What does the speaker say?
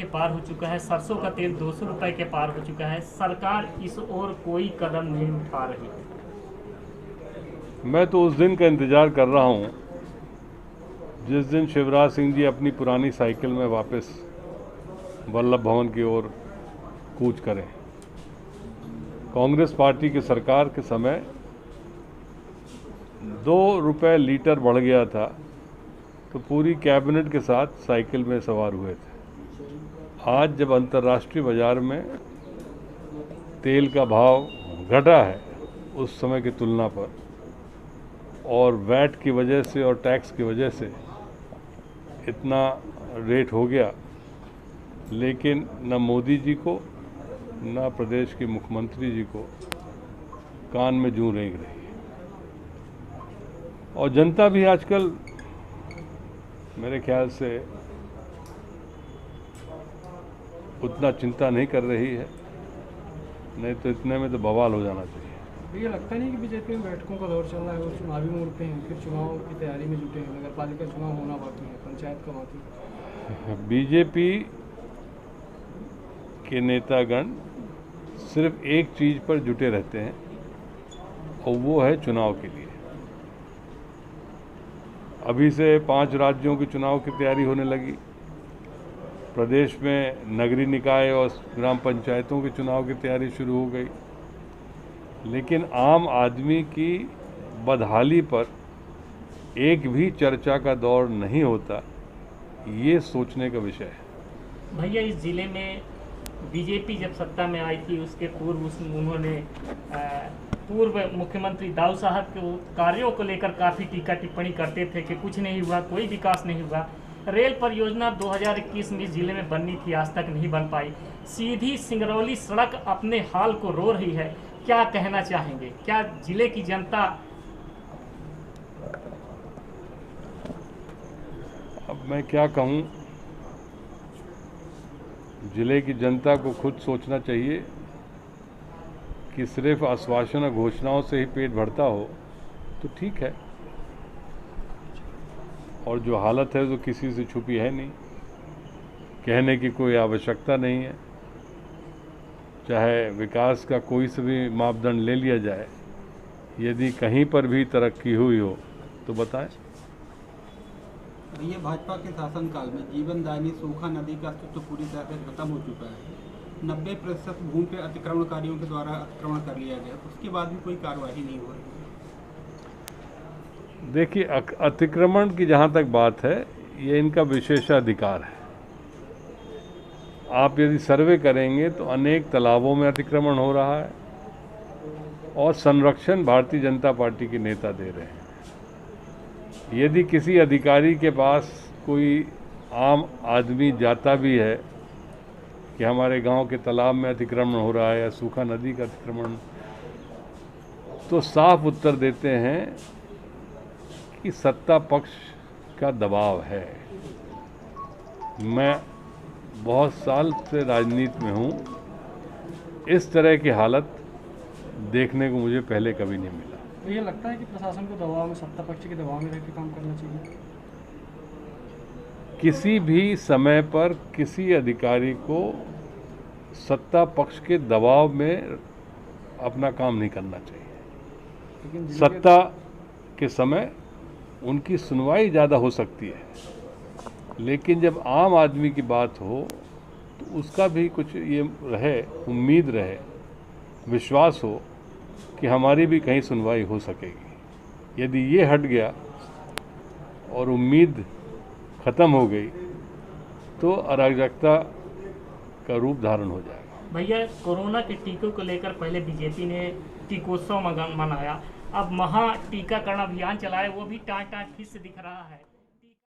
पार हो चुका है, सरसों का तेल 200 रुपए के पार हो चुका है। सरकार इस ओर कोई कदम नहीं उठा रही। मैं तो उस दिन का इंतजार कर रहा हूं जिस दिन शिवराज सिंह जी अपनी पुरानी साइकिल में वापस वल्लभ भवन की ओर कूच करें। कांग्रेस पार्टी की सरकार के समय 2 रुपए लीटर बढ़ गया था तो पूरी कैबिनेट के साथ साइकिल में सवार हुए थे। आज जब अंतर्राष्ट्रीय बाजार में तेल का भाव घटा है उस समय की तुलना पर, और वैट की वजह से और टैक्स की वजह से इतना रेट हो गया, लेकिन न मोदी जी को न प्रदेश के मुख्यमंत्री जी को कान में जूं रेंग रही है। और जनता भी आजकल मेरे ख्याल से उतना चिंता नहीं कर रही है, नहीं तो इतने में तो बवाल हो जाना चाहिए। ये लगता नहीं कि बीजेपी में बैठकों का दौर चल रहा है और चुनावी मोड़ पे हैं, फिर चुनाव की तैयारी में जुटे हैं, नगर पालिका चुनाव होना बाकी है, पंचायत का बाकी है। बीजेपी के नेतागण सिर्फ एक चीज पर जुटे रहते हैं और वो है चुनाव के लिए। अभी से 5 राज्यों के चुनाव की तैयारी होने लगी। प्रदेश में नगरीय निकाय और ग्राम पंचायतों के चुनाव की तैयारी शुरू हो गई, लेकिन आम आदमी की बदहाली पर एक भी चर्चा का दौर नहीं होता, ये सोचने का विषय है। भैया, इस जिले में बीजेपी जब सत्ता में आई थी उसके पूर्व उन्होंने पूर्व मुख्यमंत्री दाऊ साहब के कार्यों को लेकर काफ़ी टीका टिप्पणी करते थे कि कुछ नहीं हुआ, कोई विकास नहीं हुआ। रेल परियोजना 2021 में जिले में बननी थी, आज तक नहीं बन पाई। सीधी सिंगरौली सड़क अपने हाल को रो रही है। क्या कहना चाहेंगे? क्या जिले की जनता अब मैं क्या कहूं, जिले की जनता को खुद सोचना चाहिए कि सिर्फ आश्वासन और घोषणाओं से ही पेट भरता हो तो ठीक है, और जो हालत है तो किसी से छुपी है नहीं, कहने की कोई आवश्यकता नहीं है। चाहे विकास का कोई से भी मापदंड ले लिया जाए, यदि कहीं पर भी तरक्की हुई हो तो बताएं। ये भाजपा के शासनकाल में जीवनदायिनी सूखा नदी का अस्तित्व पूरी तरह से खत्म हो चुका है। 90% भूमि पे अतिक्रमणकारियों के द्वारा अतिक्रमण कर लिया गया, उसके बाद भी कोई कार्रवाई नहीं हो रही। देखिए, अतिक्रमण की जहाँ तक बात है, ये इनका विशेषाधिकार है। आप यदि सर्वे करेंगे तो अनेक तालाबों में अतिक्रमण हो रहा है और संरक्षण भारतीय जनता पार्टी के नेता दे रहे हैं। यदि किसी अधिकारी के पास कोई आम आदमी जाता भी है कि हमारे गांव के तालाब में अतिक्रमण हो रहा है या सूखा नदी का अतिक्रमण, तो साफ उत्तर देते हैं कि सत्ता पक्ष का दबाव है। मैं बहुत साल से राजनीति में हूँ, इस तरह की हालत देखने को मुझे पहले कभी नहीं मिला। तो ये लगता है कि प्रशासन को दबाव में, सत्ता पक्ष के दबाव में रहकर काम करना चाहिए। किसी भी समय पर किसी अधिकारी को सत्ता पक्ष के दबाव में अपना काम नहीं करना चाहिए। सत्ता के समय उनकी सुनवाई ज़्यादा हो सकती है, लेकिन जब आम आदमी की बात हो तो उसका भी कुछ ये रहे, उम्मीद रहे, विश्वास हो कि हमारी भी कहीं सुनवाई हो सकेगी। यदि ये हट गया और उम्मीद ख़त्म हो गई तो अराजकता का रूप धारण हो जाएगा। भैया, कोरोना के टीकों को लेकर पहले बीजेपी ने टीकोत्सव मनाया, अब महा टीकाकरण अभियान चलाया, वो भी टाँट फिर से दिख रहा है।